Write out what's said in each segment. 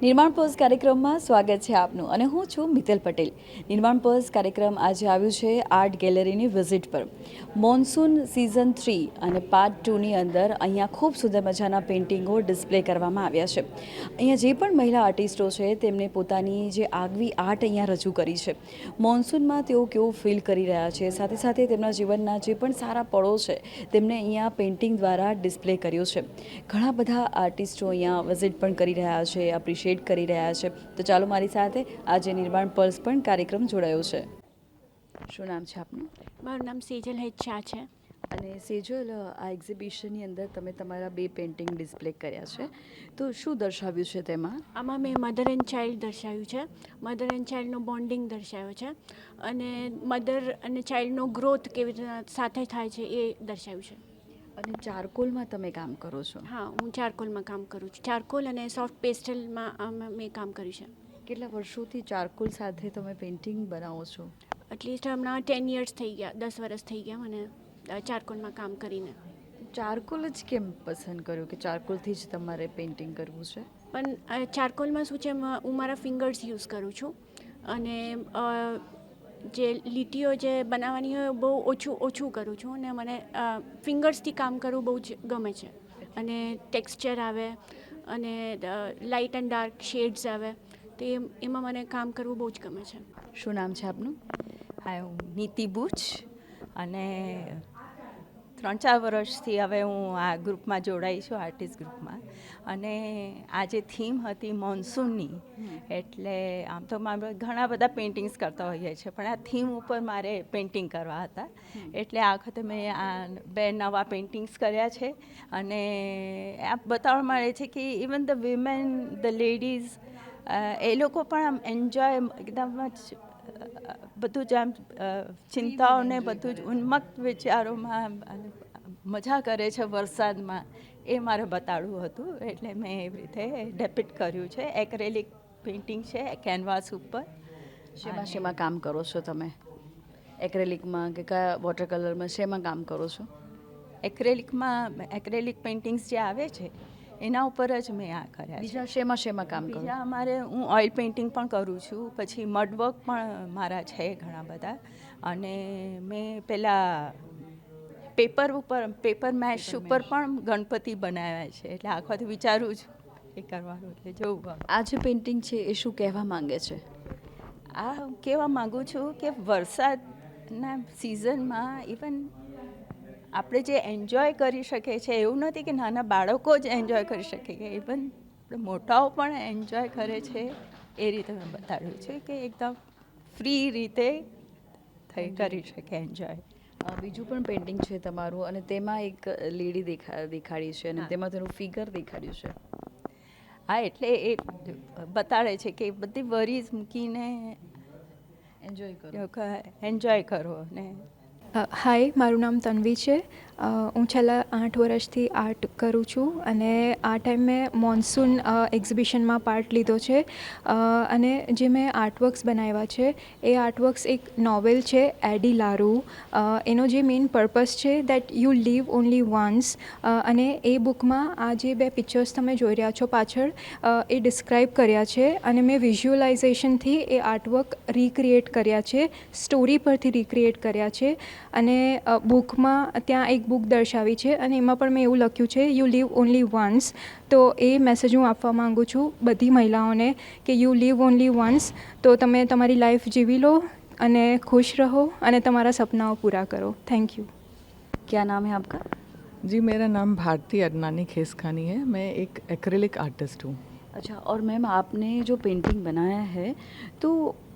નિર્માણ પર્સ કાર્યક્રમમાં સ્વાગત છે આપનું અને હું છું મિત્તલ પટેલ. નિર્માણ પર્સ કાર્યક્રમ આજે આવ્યું છે આર્ટ ગેલેરીની વિઝિટ પર. મોન્સૂન સિઝન 3 અને પાર્ટ 2ની અંદર અહીંયા ખૂબ સુંદર મજાના પેઇન્ટિંગો ડિસ્પ્લે કરવામાં આવ્યા છે. અહીંયા જે પણ મહિલા આર્ટિસ્ટો છે તેમને પોતાની જે આગવી આર્ટ અહીંયા રજૂ કરી છે. મોન્સૂનમાં તેઓ કેવું ફીલ કરી રહ્યા છે, સાથે સાથે તેમના જીવનના જે પણ સારા પળો છે તેમને અહીંયા પેઇન્ટિંગ દ્વારા ડિસ્પ્લે કર્યો છે. ઘણા બધા આર્ટિસ્ટો અહીંયા વિઝિટ પણ કરી રહ્યા છે, એપ્રિશિએટ કરી રહ્યા છે. તો ચાલો મારી સાથે આજે નિર્માણ પર્સ પણ કાર્યક્રમ જોડાયો છે. શું નામ છે આપનું? મારું નામ સેજલ હેચ્છા છે. અને સેજલ, આ એક્ઝિબિશનની અંદર તમે તમારા 2 પેઇન્ટિંગ ડિસ્પ્લે કર્યા છે, તો શું દર્શાવ્યું છે તેમાં? આમાં મેં મધર એન્ડ ચાઇલ્ડ દર્શાવ્યું છે. મધર એન્ડ ચાઇલ્ડનો બોન્ડિંગ દર્શાવ્યો છે અને મધર અને ચાઇલ્ડનો ગ્રોથ કેવી રીતે સાથે થાય છે એ દર્શાવ્યું છે. અને ચારકોલમાં તમે કામ કરો છો? હા, હું ચારકોલમાં કામ કરું છું. ચારકોલ અને સોફ્ટ પેસ્ટલમાં મેં કામ કર્યું છે. કેટલા વર્ષોથી ચારકોલ સાથે તમે પેઇન્ટિંગ બનાવો છો? એટલીસ્ટ હમણાં 10 years થઈ ગયા, 10 વર્ષ થઈ ગયા મને ચારકોલમાં કામ કરીને. ચારકોલ જ કેમ પસંદ કર્યું કે ચારકોલથી જ તમારે પેઇન્ટિંગ કરવું છે? પણ ચારકોલમાં શું છે, હું મારા ફિંગર્સ યુઝ કરું છું અને જે લીટીઓ જે બનાવવાની હોય બહુ ઓછું કરું છું અને મને ફિંગર્સથી કામ કરવું બહુ જ ગમે છે. અને ટેક્સચર આવે અને લાઇટ એન્ડ ડાર્ક શેડ્સ આવે તો એમાં મને કામ કરવું બહુ જ ગમે છે. શું નામ છે આપનું? હા, હું નીતિ બુચ અને 3-4 વર્ષથી હવે હું આ ગ્રુપમાં જોડાઈ છું, આર્ટિસ્ટ ગ્રુપમાં. અને આ જે થીમ હતી મોન્સૂનની, એટલે આમ તો મારે ઘણા બધા પેઇન્ટિંગ્સ કરતા હોઈએ છીએ, પણ આ થીમ ઉપર મારે પેઇન્ટિંગ કરવા હતા. એટલે આ વખતે મેં આ 2 નવા પેઇન્ટિંગ્સ કર્યા છે અને આ બતાવવા મળે છે કે even the women, the ladies, એ લોકો પણ આમ એન્જોય એકદમ જ બધું જ આમ ચિંતાઓને બધું જ ઉન્મક્ત વિચારોમાં મજા કરે છે વરસાદમાં, એ મારે બતાડવું હતું. એટલે મેં એવી રીતે ડેપિક્ટ કર્યું છે. એક્રેલિક પેઇન્ટિંગ છે કેનવાસ ઉપર. શેમાં કામ કરો છો તમે? એક્રેલિકમાં કે કયા વોટર કલરમાં, શેમાં કામ કરો છો? એક્રેલિક પેઇન્ટિંગ્સ જે આવે છે એના ઉપર જ મેં આ કર્યા છે. બીજા શેમાં કામ કરો? બીજા અમારે હું ઓઇલ પેઇન્ટિંગ પણ કરું છું, પછી મડવર્ક પણ મારા છે ઘણા બધા. અને મેં પેલા પેપર મેશ ઉપર પણ ગણપતિ બનાવ્યા છે. એટલે આખોથી વિચારું છું એ કરવાનું, એટલે જોવું. આ જે પેઇન્ટિંગ છે એ શું કહેવા માંગે છે? આ કહેવા માગું છું કે વરસાદના સિઝનમાં ઇવન આપણે જે એન્જોય કરી શકીએ છીએ, એવું નથી કે નાના બાળકો જ એન્જોય કરી શકે, કે ઇવન મોટાઓ પણ એન્જોય કરે છે. એ રીતે મેં બતાડ્યું છે કે એકદમ ફ્રી રીતે કરી શકે એન્જોય. બીજું પણ પેઇન્ટિંગ છે તમારું અને તેમાં એક લેડી દેખાડી છે અને તેમાં તેનું ફિગર દેખાડ્યું છે. હા, એટલે એ બતાડે છે કે બધી વરીઝ મૂકીને એન્જોય કરો. ને હાય, મારું નામ તન્વી છે. હું છેલ્લા 8 વર્ષથી આર્ટ કરું છું અને આ ટાઈમે મોન્સૂન એક્ઝિબિશનમાં પાર્ટ લીધો છે. અને જે મેં આર્ટવર્ક્સ બનાવ્યા છે એ આર્ટવર્ક્સ એક નોવેલ છે એડી લારૂ. એનો જે મેઇન પર્પસ છે that you leave only once. અને એ બુકમાં આ જે 2 પિક્ચર્સ તમે જોઈ રહ્યા છો પાછળ, એ ડિસ્ક્રાઇબ કર્યા છે અને મેં વિઝ્યુઅલાઇઝેશનથી એ આર્ટવર્ક રિક્રિએટ કર્યા છે, સ્ટોરી પરથી રિક્રિએટ કર્યા છે. અને બુકમાં ત્યાં એક બુક દર્શાવી છે અને એમાં પણ મેં એવું લખ્યું છે યુ લીવ ઓનલી વન્સ. તો એ મેસેજ હું આપવા માગું છું બધી મહિલાઓને કે યુ લીવ ઓનલી વન્સ. તો તમે તમારી લાઈફ જીવી લો અને ખુશ રહો અને તમારા સપનાઓ પૂરા કરો. થैंक यू. क्या नाम है आपका? जी, मेरा नाम भारती अडनानी खेसखानी है. मैं एक एक्रिलिक आर्टिस्ट हूँ. अच्छा, और मैम आपने जो पेंटिंग बनाया है तो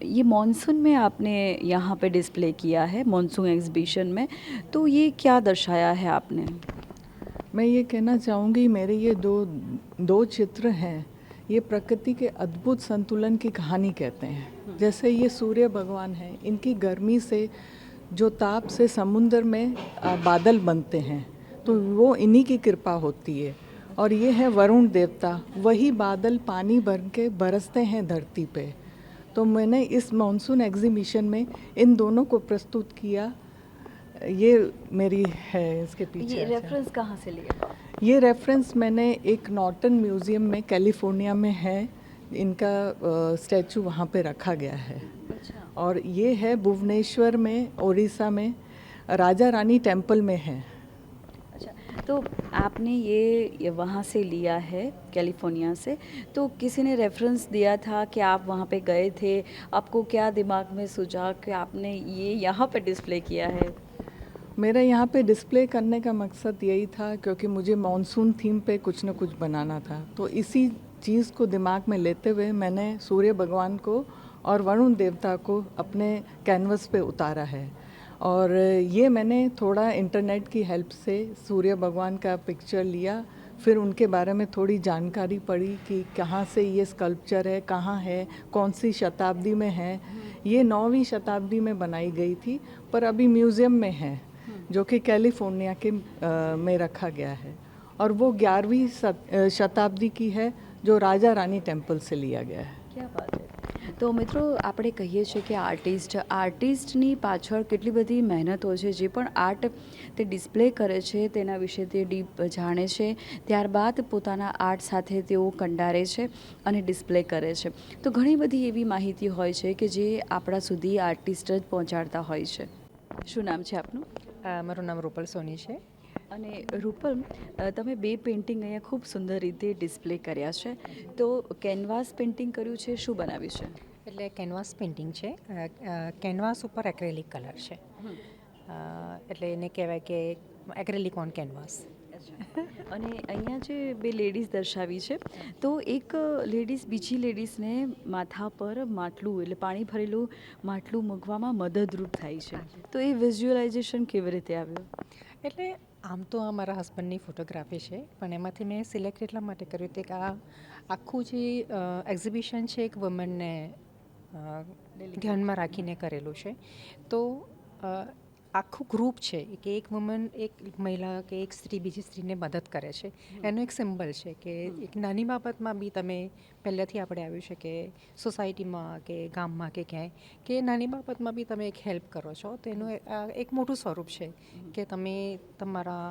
ये मॉनसून में आपने यहाँ पे डिस्प्ले किया है, मॉनसून एग्जीबिशन में, तो ये क्या दर्शाया है आपने? मैं ये कहना चाहूँगी, मेरे ये दो चित्र हैं, ये प्रकृति के अद्भुत संतुलन की कहानी कहते हैं. जैसे ये सूर्य भगवान हैं, इनकी गर्मी से जो ताप से समुद्र में बादल बनते हैं, तो वो इन्हीं की कृपा होती है. और ये है वरुण देवता, वही बादल पानी भर के बरसते हैं धरती पे. तो मैंने इस मॉनसून एग्जीबिशन में इन दोनों को प्रस्तुत किया. ये मेरी है इसके पीछे. ये रेफरेंस कहाँ से लिया? ये रेफरेंस मैंने एक नॉर्टन म्यूज़ियम में कैलिफोर्निया में है, इनका स्टैचू वहाँ पे रखा गया है। और ये है भुवनेश्वर में, उड़ीसा में, राजा रानी टेम्पल में है। अच्छा, तो आपने ये वहाँ से लिया है कैलिफोर्निया से, तो किसी ने रेफरेंस दिया था कि आप वहाँ पे गए थे, आपको क्या दिमाग में सूझा कि आपने ये यहाँ पे डिस्प्ले किया है? मेरा यहाँ पे डिस्प्ले करने का मकसद यही था क्योंकि मुझे मॉनसून थीम पे कुछ न कुछ बनाना था, तो इसी चीज़ को दिमाग में लेते हुए मैंने सूर्य भगवान को और वरुण देवता को अपने कैनवस पे उतारा है। और ये मैंने थोड़ा इंटरनेट की हेल्प से सूर्य भगवान का पिक्चर लिया, फिर उनके बारे में थोड़ी जानकारी पढ़ी कि कहाँ से ये स्कल्पचर है, कहाँ है, कौन सी शताब्दी में है। ये 9वीं शताब्दी में बनाई गई थी, पर अभी म्यूज़ियम में है जो कि कैलिफोर्निया के में रखा गया है। और वो 11वीं शताब्दी की है जो राजा रानी टेम्पल से लिया गया है। क्या बात है। તો મિત્રો આપણે કહીએ છીએ કે આર્ટિસ્ટની પાછળ કેટલી બધી મહેનત હોય છે, જે પણ આર્ટ તે ડિસ્પ્લે કરે છે તેના વિશે તે ડીપ જાણે છે, ત્યારબાદ પોતાના આર્ટ સાથે તેઓ કંડારે છે અને ડિસ્પ્લે કરે છે। તો ઘણી બધી એવી માહિતી હોય છે કે જે આપણા સુધી આર્ટિસ્ટ જ પહોંચાડતા હોય છે। શું નામ છે આપનું? મારું નામ રૂપલ સોની છે। અને રૂપલ, તમે બે પેઇન્ટિંગ અહીંયા ખૂબ સુંદર રીતે ડિસ્પ્લે કર્યા છે, તો કેનવાસ પેઇન્ટિંગ કર્યું છે, શું બનાવ્યું છે? એટલે કેનવાસ પેઇન્ટિંગ છે, કેનવાસ ઉપર એક્રેલિક કલર છે, એટલે એને કહેવાય કે એક્રેલિક ઓન કેનવાસ। અને અહીંયા જે બે લેડીઝ દર્શાવી છે, તો એક લેડીઝ બીજી લેડીઝને માથા પર માટલું એટલે પાણી ભરેલું માટલું મૂકવામાં મદદરૂપ થાય છે, તો એ વિઝ્યુઅલાઇઝેશન કેવી રીતે આવ્યું? એટલે આમ તો આ મારા હસબન્ડની ફોટોગ્રાફી છે, પણ એમાંથી મેં સિલેક્ટ એટલા માટે કર્યું હતું કે આ આખું જે એક્ઝિબિશન છે એક વુમનને ધ્યાનમાં રાખીને કરેલું છે। તો આખું ગ્રુપ છે કે એક વુમન, એક મહિલા કે એક સ્ત્રી બીજી સ્ત્રીને મદદ કરે છે, એનો એક સિમ્બલ છે કે એક નાની બાબતમાં બી તમે પહેલેથી આપણે આવ્યું છે કે સોસાયટીમાં કે ગામમાં કે ક્યાંય કે નાની બાબતમાં બી તમે એક હેલ્પ કરો છો, તો એનું એક મોટું સ્વરૂપ છે કે તમે તમારા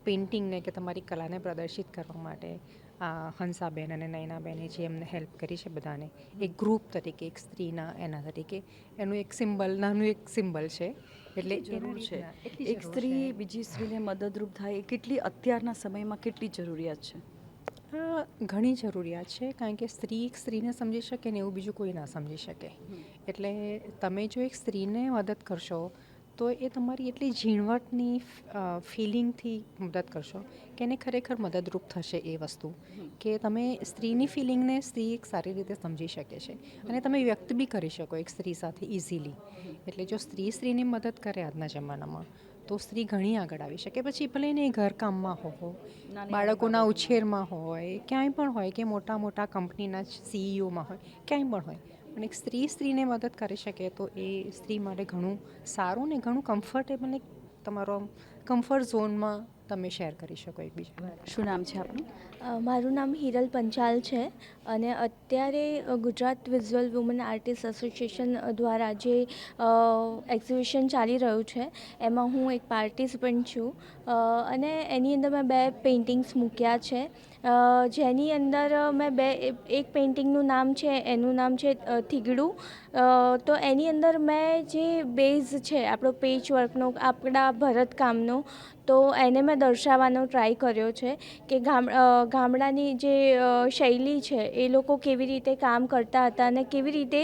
પેઇન્ટિંગને કે તમારી કલાને પ્રદર્શિત કરવા માટે આ હંસાબેન અને નયનાબેને જે એમને હેલ્પ કરી છે બધાને એક ગ્રુપ તરીકે, એક સ્ત્રીના એના તરીકે એનું એક સિમ્બલ, નાનું એક સિમ્બલ છે। એટલે જરૂર છે એક સ્ત્રી બીજી સ્ત્રીને મદદરૂપ થાય, એ કેટલી અત્યારના સમયમાં કેટલી જરૂરિયાત છે? ઘણી જરૂરિયાત છે, કારણ કે સ્ત્રી એક સ્ત્રીને સમજી શકે ને એવું બીજું કોઈ ના સમજી શકે। એટલે તમે જો એક સ્ત્રીને મદદ કરશો તો એ તમારી એટલી ઝીણવટની ફિલિંગથી મદદ કરશો કે એને ખરેખર મદદરૂપ થશે એ વસ્તુ, કે તમે સ્ત્રીની ફિલિંગને સ્ત્રી એક સારી રીતે સમજી શકે છે અને તમે વ્યક્ત બી કરી શકો એક સ્ત્રી સાથે ઇઝીલી। એટલે જો સ્ત્રીની મદદ કરે આજના જમાનામાં તો સ્ત્રી ઘણી આગળ આવી શકે, પછી ભલે એને ઘરકામમાં હોય, બાળકોના ઉછેરમાં હોય, ક્યાંય પણ હોય, કે મોટા મોટા કંપનીના સીઈઓમાં હોય, ક્યાંય પણ હોય, પણ એક સ્ત્રીને મદદ કરી શકે તો એ સ્ત્રી માટે ઘણું સારું ને ઘણું કમ્ફર્ટેબલ, ને તમારો કમ્ફર્ટ ઝોનમાં તમે શેર કરી શકો એકબીજા। શું નામ છે આપનું? મારું નામ હિરલ પંચાલ છે અને અત્યારે Gujarat visual woman artist association દ્વારા જે એક્ઝિબિશન ચાલી રહ્યું છે એમાં હું એક પાર્ટિસિપન્ટ છું, અને એની અંદર મેં 2 પેઇન્ટિંગ્સ મૂક્યા છે, જેની અંદર મેં એક પેઇન્ટિંગનું નામ છે, એનું નામ છે થીગડું। તો એની અંદર મેં જે બેઝ છે આપણો પેચ વર્કનો, આપણા ભરતકામનો, તો એને મેં દર્શાવવાનો ટ્રાય કર્યો છે કે ગામડાની જે શૈલી છે એ લોકો કેવી રીતે કામ કરતા હતા અને કેવી રીતે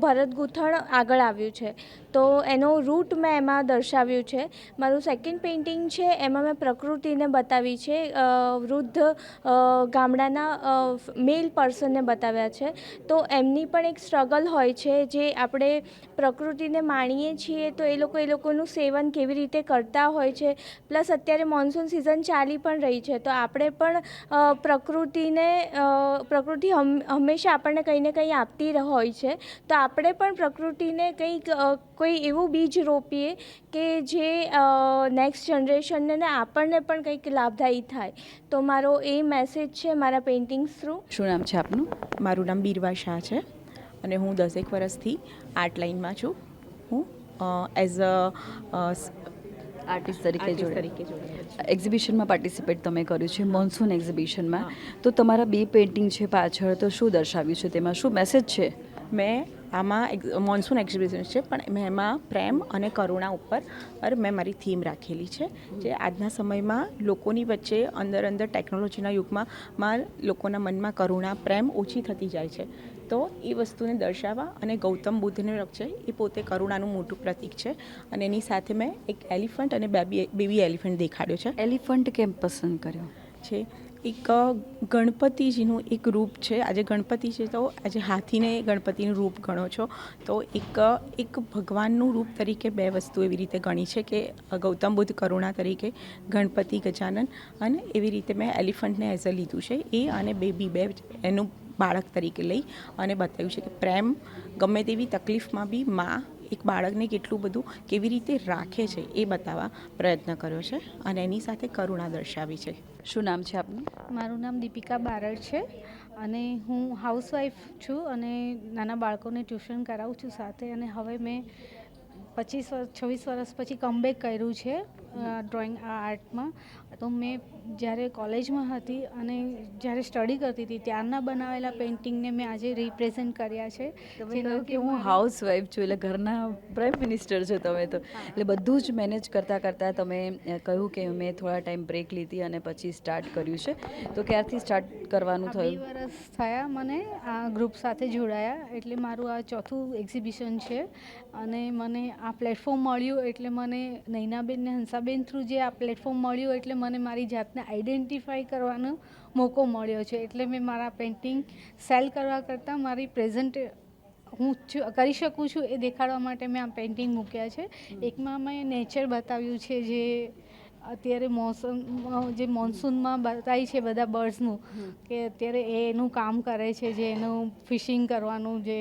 ભરતગૂંથણ આગળ આવ્યું છે, તો એનો રૂટ મેં એમાં દર્શાવ્યું છે। મારું સેકન્ડ પેઇન્ટિંગ છે એમાં મેં પ્રકૃતિને બતાવી છે, વૃદ્ધ ગામડાના મેલ પર્સનને બતાવ્યા છે, તો એમની પણ એક સ્ટ્રગલ હોય છે, જે આપણે પ્રકૃતિને માણીએ છીએ તો એ લોકોનું સેવન કેવી રીતે કરતા હોય છે, પ્લસ અત્યારે મોન્સૂન સિઝન ચાલી પણ રહી છે, તો આપણે પણ પ્રકૃતિ હંમેશા આપણને કંઈ ને કંઈ આપતી હોય છે, તો આપણે પણ પ્રકૃતિને કંઈક કોઈ એવું બીજ રોપીએ કે જે નેક્સ્ટ જનરેશનને ને આપણને પણ કંઈક લાભદાયી થાય, તો મારો એ મેસેજ છે મારા પેઇન્ટિંગ્સ થ્રુ। શું નામ છે આપનું? મારું નામ બીરવા શાહ છે અને હું 10 વર્ષથી આર્ટ લાઇનમાં છું। હું એઝ અ આર્ટિસ્ટ તરીકે આર્ટિસ્ટ જોડે તરીકે જોડાયા છે. એક્ઝિબિશનમાં પાર્ટિસિપેટ તમે કર્યું છે મોન્સૂન એક્ઝિબિશનમાં, તો તમારા 2 પેઇન્ટિંગ છે પાછળ, તો શું દર્શાવ્યું છે તેમાં, શું મેસેજ છે? મેં આમાં મોન્સૂન એક્ઝિબિશન છે પણ મેં એમાં પ્રેમ અને કરુણા ઉપર મેં મારી થીમ રાખેલી છે, જે આજના સમયમાં લોકોની વચ્ચે અંદર ટેકનોલોજીના યુગમાં લોકોના મનમાં કરુણા પ્રેમ ઓછી થતી જાય છે. તો એ વસ્તુને દર્શાવવા અને ગૌતમ બુદ્ધને છે એ પોતે કરુણાનું મોટું પ્રતીક છે. અને એની સાથે મેં એક એલિફન્ટ અને બેબી એલિફન્ટ દેખાડ્યો છે. એલિફન્ટ કેમ પસંદ કર્યો છે એક ગણપતિજીનું એક રૂપ છે. આજે ગણપતિ છે તો આજે હાથીને ગણપતિનું રૂપ ગણો છો, તો એક ભગવાનનું રૂપ તરીકે 2 વસ્તુ એવી રીતે ગણી છે કે ગૌતમ બુદ્ધ કરુણા તરીકે, ગણપતિ ગજાનન, અને એવી રીતે મેં એલિફન્ટને એઝ અ લીધું છે. એ અને બેબી 2 એનું બાળક તરીકે લઈ અને બતાવ્યું છે કે પ્રેમ ગમે તેવી તકલીફમાં બી માં એક બાળકને કેટલું બધું કેવી રીતે રાખે છે એ બતાવવા પ્રયત્ન કર્યો છે, અને એની સાથે કરુણા દર્શાવી છે. શું નામ છે આપનું? મારું નામ દીપિકા બારડ છે અને હું હાઉસવાઈફ છું અને નાના બાળકોને ટ્યુશન કરાવું છું સાથે. અને હવે મેં 26 વર્ષ પછી કમબેક કર્યું છે ડ્રોઈંગ આર્ટમાં. તો મેં જ્યારે કોલેજમાં હતી અને જ્યારે સ્ટડી કરતી હતી ત્યારના બનાવેલા પેઇન્ટિંગને મેં આજે રિપ્રેઝેન્ટ કર્યા છે. તમે કહ્યું કે હું હાઉસવાઈફ છું, એટલે ઘરના પ્રાઇમ મિનિસ્ટર છો તમે તો, એટલે બધું જ મેનેજ કરતાં તમે કહ્યું કે મેં થોડા ટાઈમ બ્રેક લીધી અને પછી સ્ટાર્ટ કર્યું છે. તો ક્યારથી સ્ટાર્ટ કરવાનું 2 થયું? વર્ષ થયા મને આ ગ્રુપ સાથે જોડાયા, એટલે મારું આ 4થું એક્ઝિબિશન છે. અને મને આ પ્લેટફોર્મ મળ્યું એટલે મને નૈનાબેન ને હંસાબેન થ્રુ જે આ પ્લેટફોર્મ મળ્યું એટલે મને મારી જાતને આઈડેન્ટિફાઈ કરવાનો મોકો મળ્યો છે. એટલે મેં મારા પેઇન્ટિંગ સેલ કરવા કરતાં મારી પ્રેઝન્ટ હું કરી શકું છું એ દેખાડવા માટે મેં આ પેઇન્ટિંગ મૂક્યા છે. એકમાં મેં નેચર બતાવ્યું છે, જે અત્યારે જે મોન્સૂનમાં બતાવી છે બધા બર્ડ્સનું, કે અત્યારે એનું કામ કરે છે, જે એનું ફિશિંગ કરવાનું, જે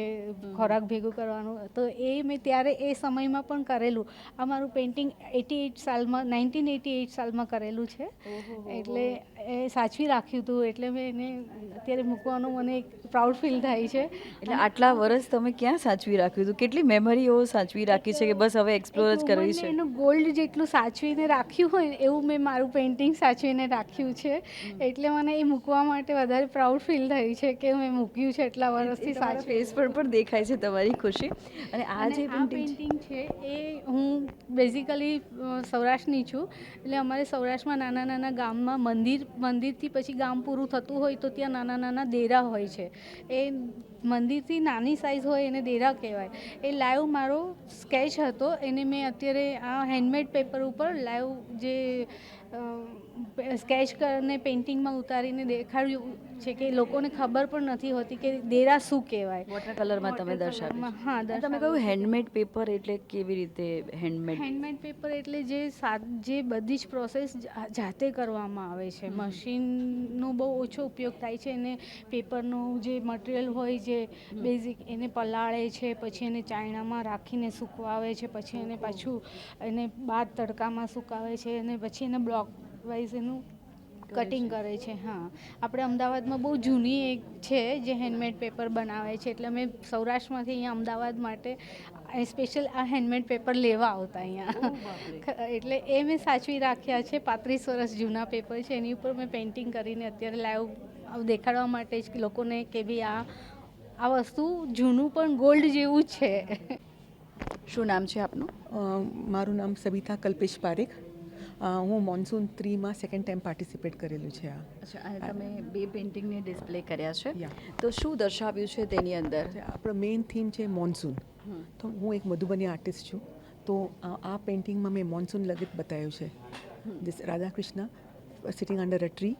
ખોરાક ભેગું કરવાનું, તો એ મેં ત્યારે એ સમયમાં પણ કરેલું. આ મારું પેઇન્ટિંગ 1988 સાલમાં કરેલું છે, એટલે એ સાચવી રાખ્યું હતું. એટલે મેં એને અત્યારે મૂકવાનું મને એક પ્રાઉડ ફીલ થાય છે. એટલે આટલા વર્ષ તમે ક્યાં સાચવી રાખ્યું હતું? કેટલી મેમરીઓ સાચવી રાખી છે કે બસ હવે એક્સપ્લોર જ કરવી છે? એનું ગોલ્ડ જેટલું સાચવીને રાખ્યું હોય એવું મેં મારું પેઇન્ટિંગ સાચવીને રાખ્યું છે. એટલે મને એ મૂકવા માટે વધારે પ્રાઉડ ફીલ થયું છે કે મેં મૂક્યું છે એટલા વર્ષથી સાચવી. ફેસ પર પણ દેખાય છે તમારી ખુશી. અને આ જે પેઇન્ટિંગ છે એ હું બેઝિકલી સૌરાષ્ટ્રની છું, એટલે અમારે સૌરાષ્ટ્રમાં નાના નાના ગામમાં મંદિરથી પછી ગામ પૂરું થતું હોય તો ત્યાં નાના નાના દેરા હોય છે. એ મંદિરથી નાની સાઇઝ હોય એને દેરા કહેવાય. એ લાઈવ મારો સ્કેચ હતો, એને મેં અત્યારે આ હેન્ડમેડ પેપર ઉપર લાઈવ જે સ્કેચ કરીને પેઇન્ટિંગમાં ઉતારીને દેખાડ્યું છે કે લોકોને ખબર પણ નથી હોતી કે દેરા શું કહેવાય. વોટર કલરમાં તમે દર્શાવ્યું. હા, તમે કહ્યું હેન્ડમેડ પેપર, એટલે કેવી રીતે હેન્ડમેડ પેપર એટલે જે બધી જ પ્રોસેસ જાતે કરવામાં આવે છે. મશીનનો બહુ ઓછો ઉપયોગ થાય છે. એને પેપરનું જે મટીરિયલ હોય, જે બેઝિક, એને પલાળે છે, પછી એને ચાયણામાં રાખીને સુકવાવે છે, પછી એને પાછું એને બાદ તડકામાં સુકાવે છે, અને પછી એને બ્લોક વાઇઝ એનું કટિંગ કરે છે. હા, આપણે અમદાવાદમાં બહુ જૂની એક છે જે હેન્ડમેડ પેપર બનાવે છે, એટલે અમે સૌરાષ્ટ્રમાંથી અહીંયા અમદાવાદ માટે સ્પેશિયલ આ હેન્ડમેડ પેપર લેવા આવતા અહીંયા. એટલે એ મેં સાચવી રાખ્યા છે. 35 વર્ષ જૂના પેપર છે, એની ઉપર મેં પેઇન્ટિંગ કરીને અત્યારે લાઈવ દેખાડવા માટે જ લોકોને કે ભાઈ આ વસ્તુ જૂનું પણ ગોલ્ડ જેવું જ છે. શું નામ છે આપનું? મારું નામ સબિતા કલ્પેશ પારેખ. હું મોન્સૂન 3માં સેકન્ડ ટાઈમ પાર્ટિસિપેટ કરેલું છે. અચ્છા, અને તમે 2 પેઇન્ટિંગને ડિસ્પ્લે કર્યા છે, યા. તો શું દર્શાવ્યું છે તેની અંદર? આપણો મેઇન થીમ છે મોન્સૂન. તો હું એક મધુબની આર્ટિસ્ટ છું, તો આ પેઇન્ટિંગમાં મેં મોન્સૂન લગત બતાવ્યું છે. Radhakrishna sitting under a tree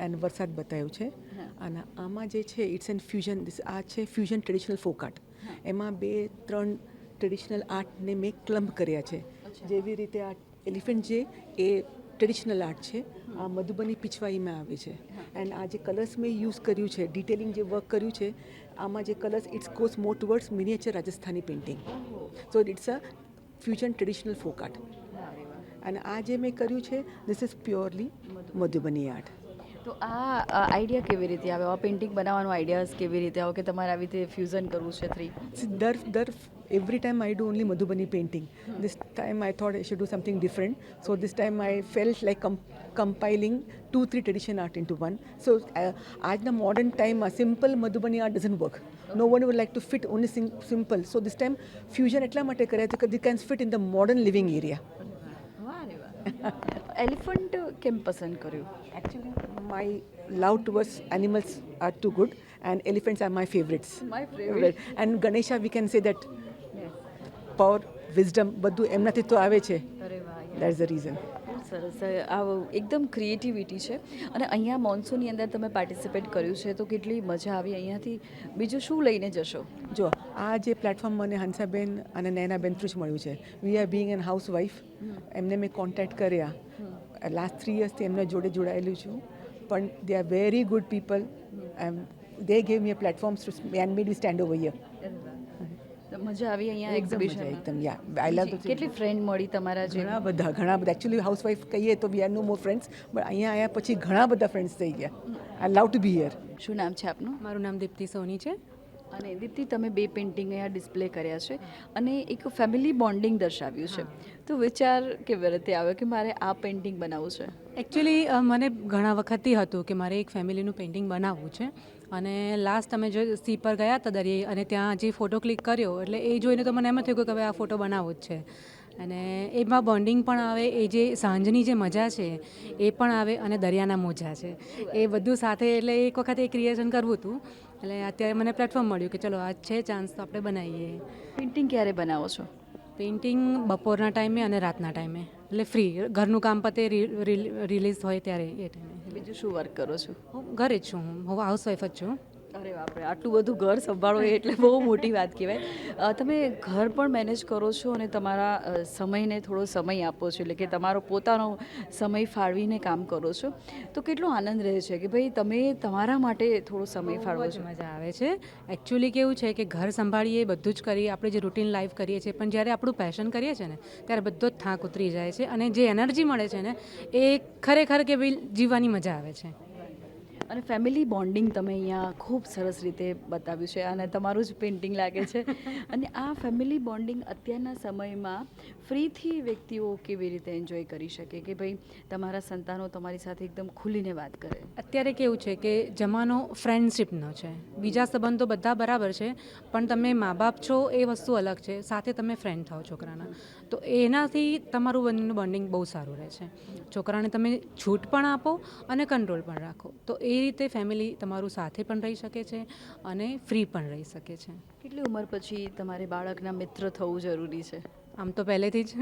and વરસાદ બતાવ્યું છે. અને આમાં જે છે ઇટ્સ એન ફ્યુઝન. આ છે ફ્યુઝન ટ્રેડિશનલ ફોક આર્ટ. એમાં 2-3 ટ્રેડિશનલ આર્ટને મેં ક્લમ્પ કર્યા છે. જેવી રીતે આ એલિફન્ટ જે એ ટ્રેડિશનલ આર્ટ છે, આ મધુબની પિછવાઈમાં આવે છે. એન્ડ આ જે કલર્સ મેં યુઝ કર્યું છે, ડિટેલિંગ જે વર્ક કર્યું છે, આમાં જે colours it's goes more towards miniature Rajasthani painting. So it's a fusion traditional folk art. અને આ જે મેં કર્યું છે this is purely Madhubani art. તો આ આઈડિયા કેવી રીતે આવ્યો, આ પેઇન્ટિંગ બનાવવાનો આઈડિયાઝ કેવી રીતે આવ્યો કે તમારે આવી રીતે ફ્યુઝન કરવું છે 3? Every time I do only Madhubani painting. This time I thought I should do something different. So this time I felt like compiling 2-3 tradition art into one. So at the modern time, a simple Madhubani art doesn't work. No one would like to fit only simple. So this time fusion એટલા માટે કર્યા because it can fit in the modern living area. Elephant કેમ પસંદ કર્યું? Actually, my love towards animals are too good, and elephants are my favorites. My favorite. And Ganesha, we can say that power, wisdom, બધું એમનાથી તો આવે છે. અરે વાહ, That's the reason. સરસ. આ એકદમ ક્રિએટિવિટી છે. અને અહીંયા મોન્સૂનની અંદર તમે પાર્ટિસિપેટ કર્યું છે તો કેટલી મજા આવી. અહીંયાથી બીજું શું લઈને જશો? જો આ જે પ્લેટફોર્મ મને હંસાબેન અને નયનાબેન થ્રુ જ મળ્યું છે. We are being an housewife. એમને મેં કોન્ટેક્ટ કર્યા. લાસ્ટ 3 યર્સથી એમના જોડે જોડાયેલું છું. પણ they are very good people. They gave me a platform and made V stand over here. મજા આવી અહીંયા મજા એક્ઝિબિશન? એકદમ યા આઈ લવ ટુ. કેટલી ફ્રેન્ડ મળી તમારા જે? ઘણા બધા એકચ્યુઅલી હાઉસવાઈફ કહીએ તો we are no more friends, but અહીંયા આવ્યા પછી ઘણા બધા ફ્રેન્ડ્સ થઈ ગયા. I love to be here. શું નામ છે આપનું? મારું નામ દીપ્તિ સોની છે. અને દીપ્તિ, તમે 2 પેઇન્ટિંગ અહીંયા ડિસ્પ્લે કર્યા છે અને એક ફેમિલી બોન્ડિંગ દર્શાવ્યું છે. તો વિચાર કેવી રીતે આવ્યો કે મારે આ પેઇન્ટિંગ બનાવવું છે? એકચ્યુઅલી મને ઘણા વખતથી હતું કે મારે એક ફેમિલીનું પેઇન્ટિંગ બનાવવું છે. અને લાસ્ટ અમે જો સી પર ગયા હતા દરિયે અને ત્યાં જે ફોટો ક્લિક કર્યો એટલે એ જોઈને તો મને એમ થયું કે હવે આ ફોટો બનાવવો જ છે. અને એમાં બોન્ડિંગ પણ આવે, એ જે સાંજની જે મજા છે એ પણ આવે અને દરિયાના મોજા છે એ બધું સાથે. એટલે એક વખત એ ક્રિએશન કરવું હતું એટલે અત્યારે મને પ્લેટફોર્મ મળ્યું કે ચલો આજ છે ચાન્સ તો આપણે બનાવીએ. પેઇન્ટિંગ ક્યારે બનાવો છો? પેઇન્ટિંગ બપોરના ટાઈમે અને રાતના ટાઈમે, એટલે ફ્રી ઘરનું કામ પતે રિલીઝ હોય ત્યારે એ ટાઈમે. બીજું શું વર્ક કરો છો? હું ઘરે જ છું, હું હાઉસવાઈફ જ છું. અરે બાપરે, આટલું બધું ઘર સંભાળો એ એટલે બહુ મોટી વાત કહેવાય. તમે ઘર પણ મેનેજ કરો છો અને તમારા સમયને થોડો સમય આપો છો, એટલે કે તમારો પોતાનો સમય ફાળવીને કામ કરો છો. તો કેટલો આનંદ રહે છે કે ભાઈ તમે તમારા માટે થોડો સમય ફાળવો છો. મજા આવે છે. એકચ્યુઅલી કેવું છે કે ઘર સંભાળીએ, બધું જ કરીએ, આપણે જે રૂટીન લાઈફ કરીએ છીએ, પણ જ્યારે આપણું પેશન કરીએ છીએ ને ત્યારે બધો જ થાક ઉતરી જાય છે અને જે એનર્જી મળે છે ને એ ખરેખર કે ભાઈ જીવવાની મજા આવે છે. અને ફેમિલી બોન્ડિંગ તમે અહીંયા ખૂબ સરસ રીતે બતાવ્યું છે અને તમારું જ પેઇન્ટિંગ લાગે છે. અને આ ફેમિલી બોન્ડિંગ અત્યારના સમયમાં ફ્રીથી વ્યક્તિઓ કેવી રીતે એન્જોય કરી શકે કે ભાઈ તમારા સંતાનો તમારી સાથે એકદમ ખુલીને વાત કરે? અત્યારે કેવું છે કે જમાનો ફ્રેન્ડશીપનો છે. બીજા સંબંધો બધા બરાબર છે પણ તમે મા બાપ છો એ વસ્તુ અલગ છે, સાથે તમે ફ્રેન્ડ થાઓ છોકરાના, તો એનાથી તમારું બંનેનું બોન્ડિંગ બહુ સારું રહે છે. છોકરાને તમે છૂટ પણ આપો અને કંટ્રોલ પણ રાખો, તો એ રીતે ફેમિલી તમારું સાથે પણ રહી શકે છે અને ફ્રી પણ રહી શકે છે. કેટલી ઉંમર પછી તમારે બાળકના મિત્ર થવું જરૂરી છે? આમ તો પહેલેથી જ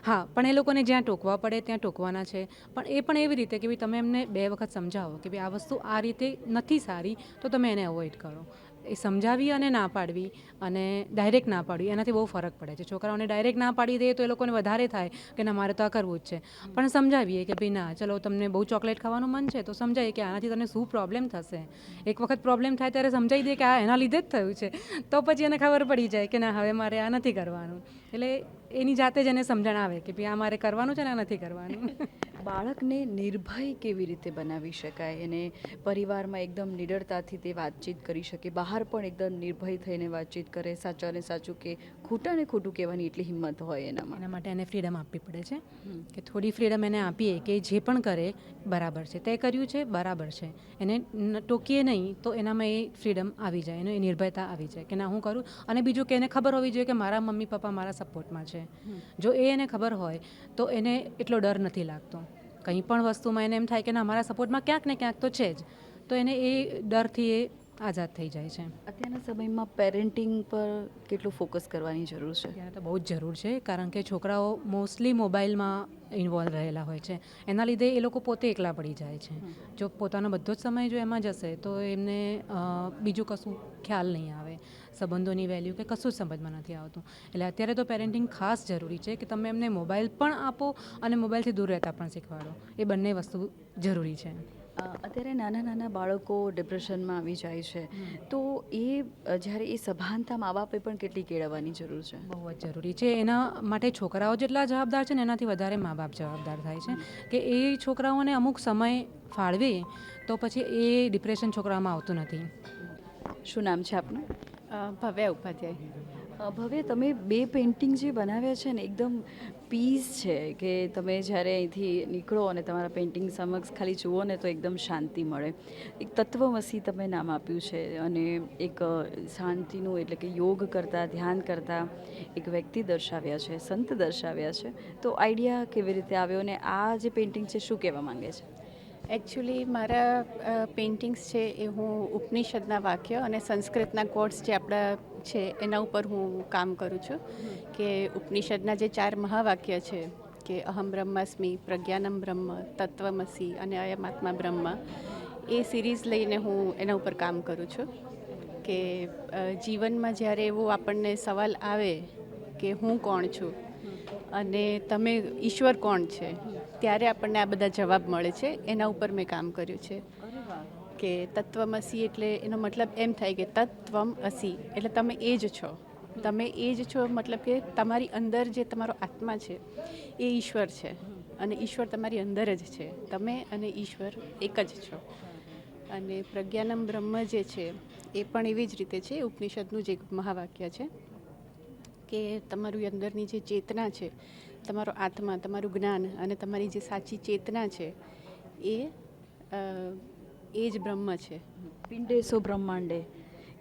હા, પણ એ લોકોને જ્યાં ટોકવા પડે ત્યાં ટોકવાના છે, પણ એ પણ એવી રીતે કે ભાઈ તમે એમને 2 વખત સમજાવો કે ભાઈ આ વસ્તુ આ રીતે નથી સારી તો તમે એને અવોઇડ કરો. એ સમજાવી અને ના પાડવી અને ડાયરેક્ટ ના પાડવી એનાથી બહુ ફરક પડે છે. છોકરાઓને ડાયરેક્ટ ના પાડી દે તો એ લોકોને વધારે થાય કે ના મારે તો આ કરવું જ છે, પણ સમજાવીએ કે ભાઈ ના ચલો તમને બહુ ચોકલેટ ખાવાનું મન છે તો સમજાવીએ કે આનાથી તને શું પ્રોબ્લેમ થશે. એક વખત પ્રોબ્લેમ થાય ત્યારે સમજાવી દે કે આ એના લીધે જ થયું છે, તો પછી એને ખબર પડી જાય કે ના હવે મારે આ નથી કરવાનું. એટલે એની જાતે જ એને સમજણ આવે કે ભાઈ આ મારે કરવાનું છે ને આ નથી કરવાનું. બાળકને નિર્ભય કેવી રીતે બનાવી શકાય અને પરિવારમાં એકદમ નિડરતાથી તે વાતચીત કરી શકે, બહાર પણ એકદમ નિર્ભય થઈને વાતચીત કરે, સાચાને સાચું કે ખોટાને ખોટું કહેવાની એટલી હિંમત હોય એનામાં? એના માટે એને ફ્રીડમ આપવી પડે છે કે થોડી ફ્રીડમ એને આપીએ કે જે પણ કરે બરાબર છે, તે કર્યું છે બરાબર છે, એને ટોકીએ નહીં તો એનામાં એ ફ્રીડમ આવી જાય, એનો એ નિર્ભયતા આવી જાય કે ના હું કરું. અને બીજું કે એને ખબર હોવી જોઈએ કે મારા મમ્મી પપ્પા મારા સપોર્ટમાં છે. જો એને ખબર હોય તો એને એટલો ડર નથી લાગતો. કંઈ પણ વસ્તુમાં એને એમ થાય કે ના મારા સપોર્ટમાં ક્યાંક ને ક્યાંક તો છે જ, તો એને એ ડરથી એ આઝાદ થઈ જાય છે. અત્યારના સમયમાં પેરેન્ટિંગ પર કેટલું ફોકસ કરવાની જરૂર છે? ત્યારે તો બહુ જ જરૂર છે, કારણ કે છોકરાઓ મોસ્ટલી મોબાઈલમાં ઇન્વોલ્વ રહેલા હોય છે, એના લીધે એ લોકો પોતે એકલા પડી જાય છે. જો પોતાનો બધો જ સમય જો એમાં જશે તો એમને બીજું કશું ખ્યાલ નહીં આવે, સંબંધોની વેલ્યુ કે કશું જ સમજમાં નથી આવતું. એટલે અત્યારે તો પેરેન્ટિંગ ખાસ જરૂરી છે કે તમે એમને મોબાઈલ પણ આપો અને મોબાઈલથી દૂર રહેતા પણ શીખવાડો. એ બંને વસ્તુ જરૂરી છે. અત્યારે નાના નાના બાળકો ડિપ્રેશનમાં આવી જાય છે, તો એ જ્યારે એ સભાનતા મા બાપે પણ કેટલી કેળવવાની જરૂર છે? બહુ જ જરૂરી છે. એના માટે છોકરાઓ જેટલા જવાબદાર છે ને એનાથી વધારે મા બાપ જવાબદાર થાય છે કે એ છોકરાઓને અમુક સમય ફાળવે તો પછી એ ડિપ્રેશન છોકરાઓમાં આવતું નથી. શું નામ છે આપનું? ભવ્યા ઉપાધ્યાય. ભવ્ય, તમે બે પેઇન્ટિંગ જે બનાવ્યા છે ને એકદમ પીસ છે કે તમે જ્યારે અહીંથી નીકળો અને તમારા પેઇન્ટિંગ સમક્ષ ખાલી જુઓ ને તો એકદમ શાંતિ મળે. એક તત્વમસી તમે નામ આપ્યું છે અને એક શાંતિનું એટલે કે યોગ કરતા, ધ્યાન કરતા એક વ્યક્તિ દર્શાવ્યા છે, સંત દર્શાવ્યા છે. તો આઈડિયા કેવી રીતે આવ્યો અને આ જે પેઇન્ટિંગ છે શું કહેવા માંગે છે? એકચ્યુઅલી મારા પેઇન્ટિંગ્સ છે એ હું ઉપનિષદના વાક્ય અને સંસ્કૃતના કોટ્સ જે આપણા છે એના ઉપર હું કામ કરું છું. કે ઉપનિષદના જે 4 મહાવાક્ય છે કે અહમ બ્રહ્માસ્મિ, પ્રજ્ઞાનમ બ્રહ્મ, તત્વમસી અને અયમાત્મા બ્રહ્મ, એ સિરીઝ લઈને હું એના ઉપર કામ કરું છું. કે જીવનમાં જ્યારે એવો આપણને સવાલ આવે કે હું કોણ છું અને તમે ઈશ્વર કોણ છે, ત્યારે આપણને આ બધા જવાબ મળે છે. એના ઉપર મેં કામ કર્યું છે. કે તત્વમસી એટલે એનો મતલબ એમ થાય કે તત્વમ અસી એટલે તમે એ જ છો. તમે એ જ છો મતલબ કે તમારી અંદર જે તમારો આત્મા છે એ ઈશ્વર છે અને ઈશ્વર તમારી અંદર જ છે. તમે અને ઈશ્વર એક જ છો. અને પ્રજ્ઞાનમ બ્રહ્મ જે છે એ પણ એવી જ રીતે છે. ઉપનિષદનું જે મહાવાક્ય છે કે તમારું અંદરની જે ચેતના છે, તમારો આત્મા, તમારું જ્ઞાન અને તમારી જે સાચી ચેતના છે એ જ બ્રહ્મ છે. પિંડે સો બ્રહ્માંડે,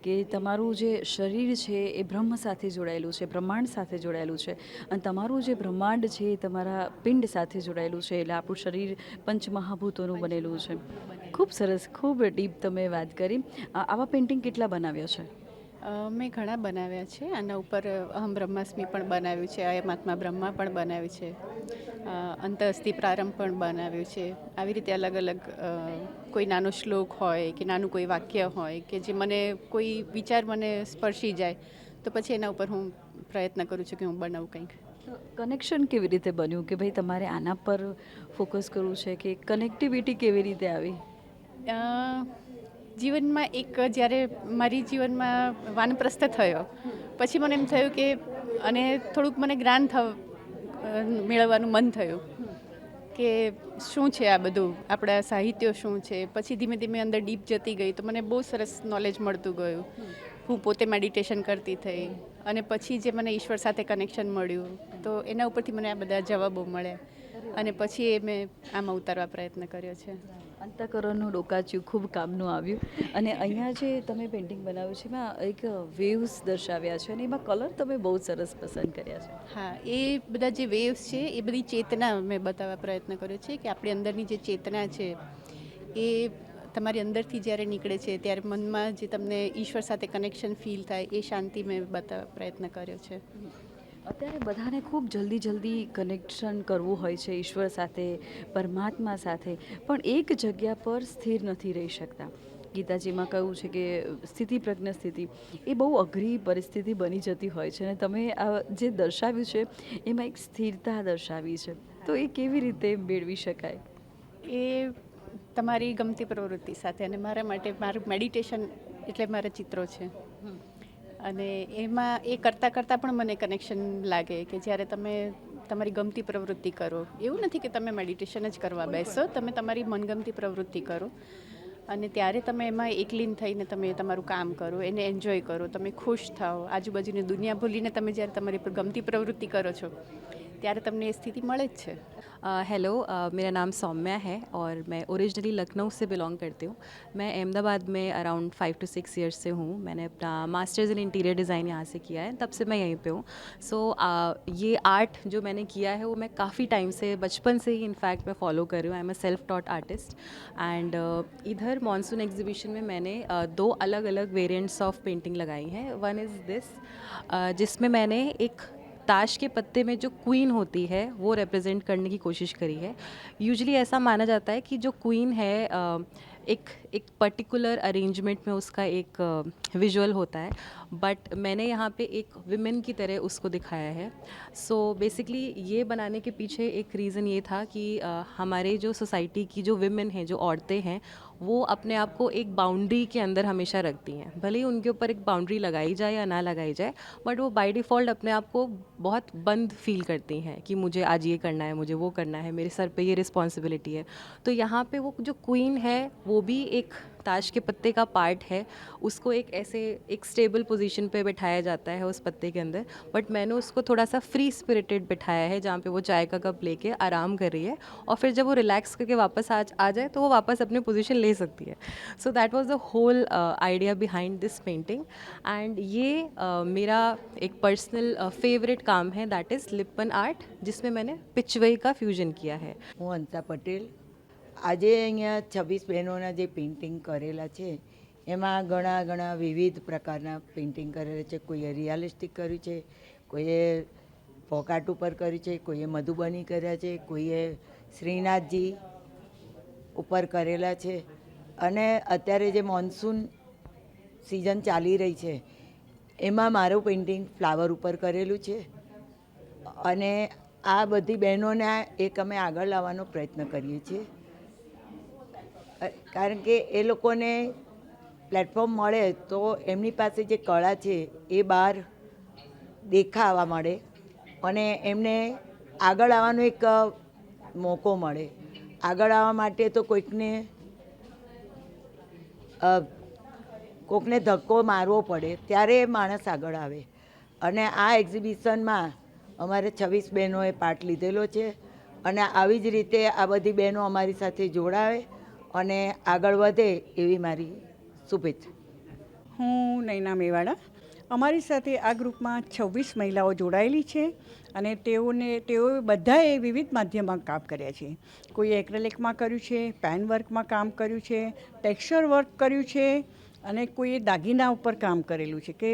કે તમારું જે શરીર છે એ બ્રહ્મ સાથે જોડાયેલું છે, બ્રહ્માંડ સાથે જોડાયેલું છે અને તમારું જે બ્રહ્માંડ છે એ તમારા પિંડ સાથે જોડાયેલું છે. એટલે આપણું શરીર પંચમહાભૂતોનું બનેલું છે. ખૂબ સરસ, ખૂબ ડીપ તમે વાત કરી. આવા પેઇન્ટિંગ કેટલા બનાવ્યા છે? મેં ઘણા બનાવ્યા છે. આના ઉપર અહમ બ્રહ્માસ્મિ પણ બનાવ્યું છે, અયમાત્મા બ્રહ્મા પણ બનાવ્યું છે, અંતઅસ્થિ પ્રારંભ પણ બનાવ્યું છે. આવી રીતે અલગ અલગ કોઈ નાનો શ્લોક હોય કે નાનું કોઈ વાક્ય હોય કે જે મને કોઈ વિચાર મને સ્પર્શી જાય તો પછી એના ઉપર હું પ્રયત્ન કરું છું કે હું બનાવું કંઈક. કનેક્શન કેવી રીતે બન્યું કે ભાઈ તમારે આના પર ફોકસ કરવું છે, કે કનેક્ટિવિટી કેવી રીતે આવી? જીવનમાં એક જ્યારે મારી જીવનમાં વાનપ્રસ્થ થયો પછી મને એમ થયું કે અને થોડુંક મને જ્ઞાન મેળવવાનું મન થયું કે શું છે આ બધું, આપણા સાહિત્યો શું છે. પછી ધીમે ધીમે અંદર ડીપ જતી ગઈ તો મને બહુ સરસ નોલેજ મળતું ગયું. હું પોતે મેડિટેશન કરતી થઈ અને પછી જે મને ઈશ્વર સાથે કનેક્શન મળ્યું તો એના ઉપરથી મને આ બધા જવાબો મળ્યા અને પછી એ મેં આમાં ઉતારવા પ્રયત્ન કર્યો છે. અંતઃકરણનું ડોકાચ્યું ખૂબ કામનું આવ્યું. અને અહીંયા જે તમે પેઇન્ટિંગ બનાવ્યું છે એમાં એક વેવ્સ દર્શાવ્યા છે અને એમાં કલર તમે બહુ સરસ પસંદ કર્યા છે. હા, એ બધા જે વેવ્સ છે એ બધી ચેતના મેં બતાવવા પ્રયત્ન કર્યો છે કે આપણી અંદરની જે ચેતના છે એ તમારી અંદરથી જ્યારે નીકળે છે ત્યારે મનમાં જે તમને ઈશ્વર સાથે કનેક્શન ફીલ થાય એ શાંતિ મેં બતાવવા પ્રયત્ન કર્યો છે. અત્યારે બધાને ખૂબ જલ્દી કનેક્શન કરવું હોય છે ઈશ્વર સાથે, પરમાત્મા સાથે, પણ એક જગ્યા પર સ્થિર નથી રહી શકતા. ગીતાજીમાં કહ્યું છે કે સ્થિતિ પ્રજ્ઞ સ્થિતિ એ બહુ અઘરી પરિસ્થિતિ બની જતી હોય છે અને તમે આ જે દર્શાવ્યું છે એમાં એક સ્થિરતા દર્શાવી છે. તો એ કેવી રીતે મેળવી શકાય? એ તમારી ગમતી પ્રવૃત્તિ સાથે, અને મારા માટે મારું મેડિટેશન એટલે મારા ચિત્રો છે અને એમાં એ કરતાં કરતાં પણ મને કનેક્શન લાગે કે જ્યારે તમે તમારી ગમતી પ્રવૃત્તિ કરો, એવું નથી કે તમે મેડિટેશન જ કરવા બેસો, તમે તમારી મનગમતી પ્રવૃત્તિ કરો અને ત્યારે તમે એમાં એકલીન થઈને તમે તમારું કામ કરો, એને એન્જોય કરો, તમે ખુશ થાઓ, આજુબાજુની દુનિયા ભૂલીને તમે જ્યારે તમારી ગમતી પ્રવૃત્તિ કરો છો ત્યારે તમને એ સ્થિતિ મળે જ છે. हेलो, मेरा नाम सौम्या है और मैं ओरिजिनली लखनऊ से बिलोंग करती हूँ. मैं अहमदाबाद में अराउंड 5 to 6 ईयर्स से हूँ. मैंने अपना मास्टर्स इन इंटीरियर डिज़ाइन यहाँ से किया है, तब से मैं यहीं पे हूँ. सो ये आर्ट जो मैंने किया है वो मैं काफ़ी टाइम से, बचपन से ही इनफैक्ट मैं फॉलो कर रही हूँ. I am a self taught artist and इधर मॉनसून एग्जीबिशन में मैंने 2 अलग अलग वेरिएंट्स ऑफ पेंटिंग लगाई हैं. वन इज़ दिस, जिसमें मैंने एक ताश के पत्ते में जो क्वीन होती है वो रिप्रेजेंट करने की कोशिश करी है. यूजुअली ऐसा माना जाता है कि जो क्वीन है एक पर्टिकुलर अरेंजमेंट में उसका एक विजुअल होता है, बट मैंने यहाँ पे एक विमेन की तरह उसको दिखाया है. सो बेसिकली ये बनाने के पीछे एक रीज़न ये था कि हमारे जो सोसाइटी की जो विमेन हैं, जो औरतें हैं, वो अपने आप को एक बाउंड्री के अंदर हमेशा रखती हैं. भले ही उनके ऊपर एक बाउंड्री लगाई जाए या ना लगाई जाए, बट वो बाय डिफ़ॉल्ट अपने आप को बहुत बंद फील करती हैं कि मुझे आज ये करना है, मुझे वो करना है, मेरे सर पे ये रिस्पॉन्सिबिलिटी है. तो यहाँ पे वो जो क्वीन है वो भी एक ताश के पत्ते का पार्ट है. उसको एक ऐसे एक स्टेबल पोजीशन पे बैठाया जाता है उस पत्ते के अंदर, बट मैंने उसको थोड़ा सा फ्री स्पिरिटेड बैठाया है, जहाँ पे वो चाय का कप लेके आराम कर रही है, और फिर जब वो रिलैक्स करके वापस आ जाए तो वो वापस अपनी पोजीशन ले सकती है. So that was the whole idea behind this painting. And ये मेरा एक पर्सनल फेवरेट काम है, दैट इज़ लिप्पन आर्ट, जिसमें मैंने पिचवई का फ्यूजन किया है. હું હંસા પટેલ. આજે અહીંયા 26 બહેનોના જે પેઇન્ટિંગ કરેલા છે એમાં ઘણા વિવિધ પ્રકારના પેઇન્ટિંગ કરેલા છે. કોઈએ રિયાલિસ્ટિક કર્યું છે, કોઈએ પોકાટ ઉપર કર્યું છે, કોઈએ મધુબની કર્યા છે, કોઈએ શ્રીનાથજી ઉપર કરેલા છે. અને અત્યારે જે મોન્સૂન સિઝન ચાલી રહી છે એમાં મારું પેઇન્ટિંગ ફ્લાવર ઉપર કરેલું છે. અને આ બધી બહેનોને એક અમે આગળ લાવવાનો પ્રયત્ન કરીએ છીએ, કારણ કે એ લોકોને પ્લેટફોર્મ મળે તો એમની પાસે જે કળા છે એ બહાર દેખાવા મળે અને એમને આગળ આવવાનો એક મોકો મળે. આગળ આવવા માટે તો કોઈકને ધક્કો મારવો પડે ત્યારે માણસ આગળ આવે. અને આ એક્ઝિબિશનમાં અમારે 26 બહેનોએ પાર્ટ લીધેલો છે અને આવી જ રીતે આ બધી બહેનો અમારી સાથે જોડાવે અને આગળ વધે એવી મારી શુભેચ્છા. હું નૈના મેવાડા. અમારી સાથે આ ગ્રુપમાં 26 મહિલાઓ જોડાયેલી છે અને તેઓએ બધાએ વિવિધ માધ્યમમાં કામ કર્યા છે. કોઈએ એક્રેલિકમાં કર્યું છે, પેન વર્કમાં કામ કર્યું છે, ટેક્સચર વર્ક કર્યું છે અને કોઈએ દાગીના ઉપર કામ કરેલું છે કે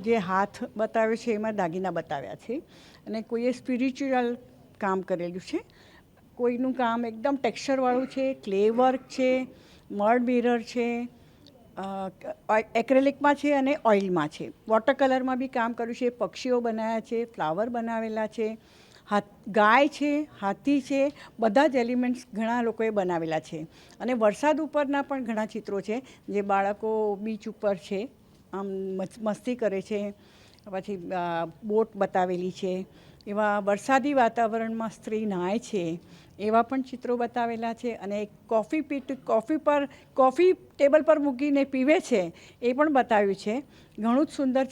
જે હાથ બતાવ્યો છે એમાં દાગીના બતાવ્યા છે. અને કોઈએ સ્પિરિચ્યુઅલ કામ કરેલું છે. કોઈનું કામ એકદમ ટેક્સચરવાળું છે, ક્લે વર્ક છે, મડ મિરર છે, એક્રેલિકમાં છે અને ઓઇલમાં છે. વોટર કલરમાં બી કામ કર્યું છે, પક્ષીઓ બનાવ્યા છે, ફ્લાવર બનાવેલા છે, ગાય છે, હાથી છે, બધા જ એલિમેન્ટ્સ ઘણા લોકોએ બનાવેલા છે. અને વરસાદ ઉપરના પણ ઘણા ચિત્રો છે, જે બાળકો બીચ ઉપર છે, આમ મસ્તી કરે છે, પછી બોટ બતાવેલી છે, એવા વરસાદી વાતાવરણમાં સ્ત્રી નહાય છે એવા પણ ચિત્રો બતાવેલા છે. અને કોફી ટેબલ પર મૂકીને પીવે છે એ પણ બતાવ્યું છે. ઘણું જ સુંદર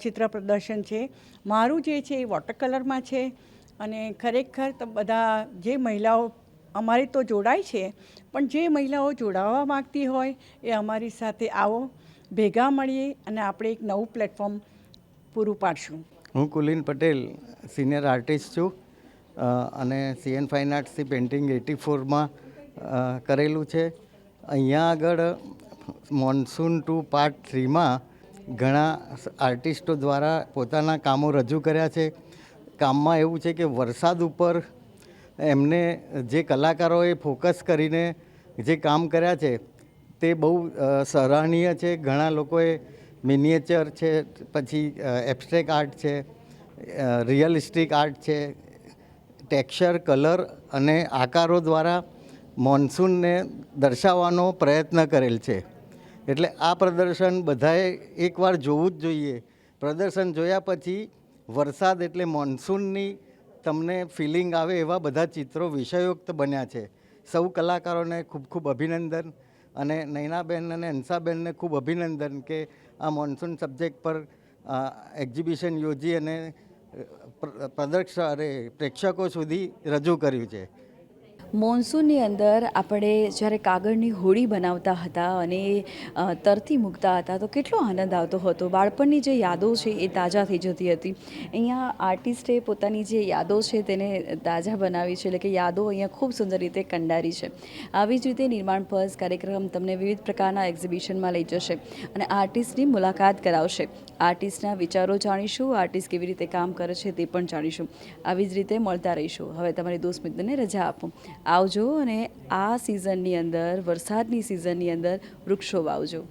ચિત્ર પ્રદર્શન છે. મારું જે છે એ વોટર કલરમાં છે. અને ખરેખર બધા જે મહિલાઓ અમારી તો જોડાય છે, પણ જે મહિલાઓ જોડાવા માગતી હોય એ અમારી સાથે આવો, ભેગા મળીએ અને આપણે એક નવું પ્લેટફોર્મ પૂરું પાડશું. હું કુલીન પટેલ સિનિયર આર્ટિસ્ટ છું અને CN ફાઇન આર્ટ્સથી પેઇન્ટિંગ 84માં કરેલું છે. અહીંયા આગળ મોન્સૂન 2 પાર્ટ 3માં ઘણા આર્ટિસ્ટો દ્વારા પોતાના કામો રજૂ કર્યા છે. કામમાં એવું છે કે વરસાદ ઉપર એમને જે કલાકારોએ ફોકસ કરીને જે કામ કર્યા છે તે બહુ સરાહનીય છે. ઘણા લોકોએ મિનિએચર છે, પછી એબ્સ્ટ્રેક્ટ આર્ટ છે, રિયલિસ્ટિક આર્ટ છે, ટેક્સચર, કલર અને આકારો દ્વારા મોન્સૂનને દર્શાવવાનો પ્રયત્ન કરેલ છે. એટલે આ પ્રદર્શન બધાએ એકવાર જોવું જ જોઈએ. પ્રદર્શન જોયા પછી વરસાદ એટલે મોન્સૂનની તમને ફિલિંગ આવે એવા બધા ચિત્રો વિષયોક્ત બન્યા છે. સૌ કલાકારોને ખૂબ ખૂબ અભિનંદન અને નૈનાબેન અને હંસાબેનને ખૂબ અભિનંદન કે આ મોન્સૂન સબ્જેક્ટ પર એક્ઝિબિશન યોજી અને પ્રેક્ષકો સુધી રજૂ કર્યું છે. મોન્સૂનની અંદર આપણે જ્યારે કાગળની હોડી બનાવતા હતા અને તરતી મૂકતા હતા તો કેટલો આનંદ આવતો હતો. બાળપણની જે યાદો છે એ તાજા થઈ જતી હતી. અહીંયા આર્ટિસ્ટે પોતાની જે યાદો છે તેને તાજા બનાવી છે, એટલે કે યાદો અહીંયા ખૂબ સુંદર રીતે કંડારી છે. આવી જ રીતે નિર્માણ પર્સ કાર્યક્રમ તમને વિવિધ પ્રકારના એક્ઝિબિશનમાં લઈ જશે અને આર્ટિસ્ટની મુલાકાત કરાવશે. આર્ટિસ્ટના વિચારો જાણીશું, આર્ટિસ્ટ કેવી રીતે કામ કરે છે તે પણ જાણીશું. આવી જ રીતે મળતા રહીશું. હવે તમારી દોસ્ત મિત્રને રજા આપું. આવજો અને આ સિઝનની અંદર, વરસાદની સિઝનની અંદર વૃક્ષો વાવજો.